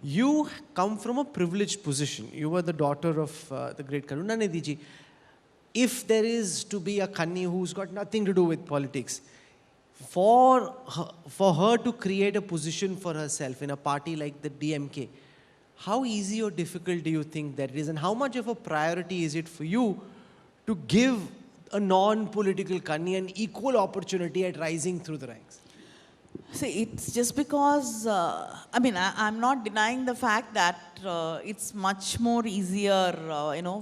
You come from a privileged position. You were the daughter of the great Karunanidhi ji. If there is to be a Kanni who's got nothing to do with politics, for her to create a position for herself in a party like the DMK, how easy or difficult do you think that is? And how much of a priority is it for you to give a non-political Kanni an equal opportunity at rising through the ranks? See, it's just because, I'm not denying the fact that it's much more easier,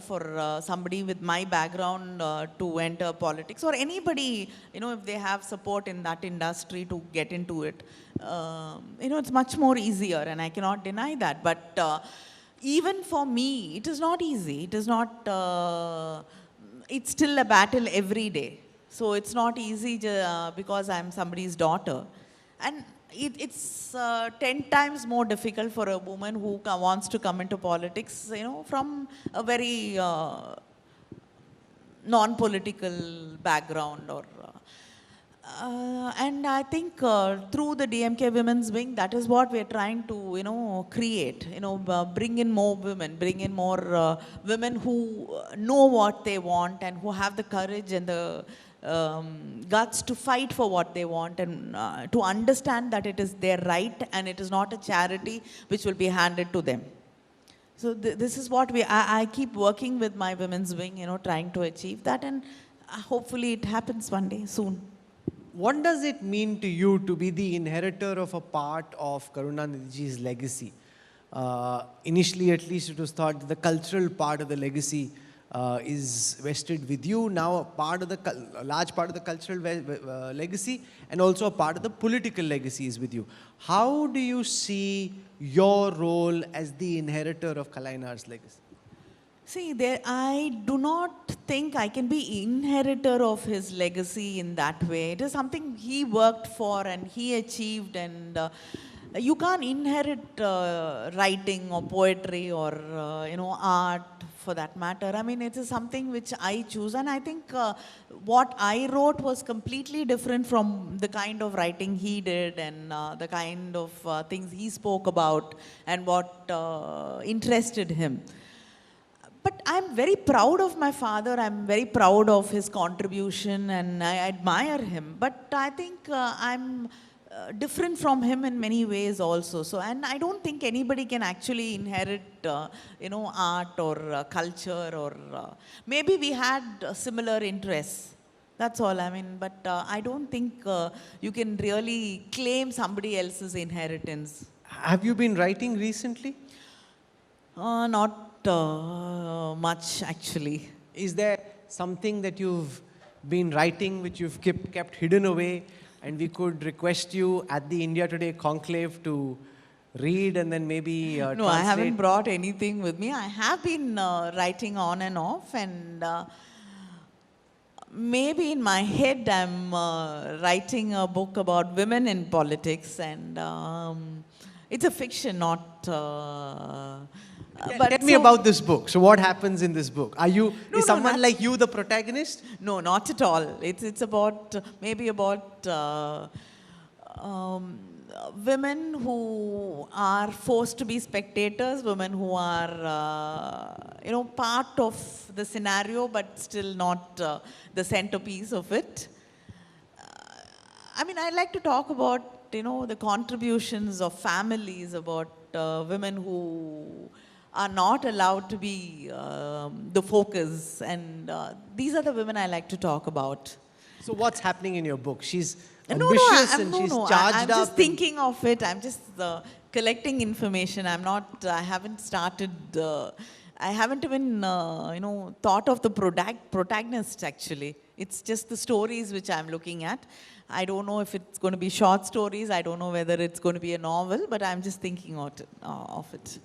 for somebody with my background to enter politics, or anybody, if they have support in that industry to get into it. It's much more easier, and I cannot deny that. But even for me, it is not easy. It is not, it's still a battle every day. So it's not easy because I'm somebody's daughter. And it's 10 times more difficult for a woman who wants to come into politics, from a very non-political background. And I think through the DMK Women's Wing, that is what we're trying to, create, bring in more women, bring in more women who know what they want and who have the courage and the guts to fight for what they want, and to understand that it is their right and it is not a charity which will be handed to them. So this is what I keep working with my women's wing, trying to achieve that, and hopefully it happens one day soon. What does it mean to you to be the inheritor of a part of Karunanidhi's legacy? Initially, at least, it was thought that the cultural part of the legacy is vested with you. Now a large part of the cultural legacy and also a part of the political legacy is with you. How do you see your role as the inheritor of Kalainar's legacy? See, I do not think I can be inheritor of his legacy in that way. It is something he worked for and he achieved, and you can't inherit writing or poetry or art, for that matter. I mean, it is something which I choose, and I think what I wrote was completely different from the kind of writing he did, and the kind of things he spoke about, and what interested him. But I'm very proud of my father. I'm very proud of his contribution, and I admire him. But I think I'm different from him in many ways also. So, and I don't think anybody can actually inherit, art or culture, or maybe we had similar interests. That's all. I mean, but I don't think you can really claim somebody else's inheritance. Have you been writing recently? Not much, actually. Is there something that you've been writing which you've kept hidden away, and we could request you at the India Today conclave to read and then maybe No, translate? I haven't brought anything with me. I have been writing on and off, and maybe in my head I'm writing a book about women in politics, and it's a fiction, not... Tell me about this book. So what happens in this book? Is someone like you the protagonist? No, not at all. It's about, maybe about women who are forced to be spectators, women who are, part of the scenario, but still not the centerpiece of it. I like to talk about, the contributions of families, about women who are not allowed to be the focus, and these are the women I like to talk about. So what's happening in your book? She's ambitious and she's charged up. I'm just thinking of it. I'm just collecting information. I haven't started, I haven't even, thought of the protagonist, actually. It's just the stories which I'm looking at. I don't know if it's going to be short stories. I don't know whether it's going to be a novel, but I'm just thinking of it.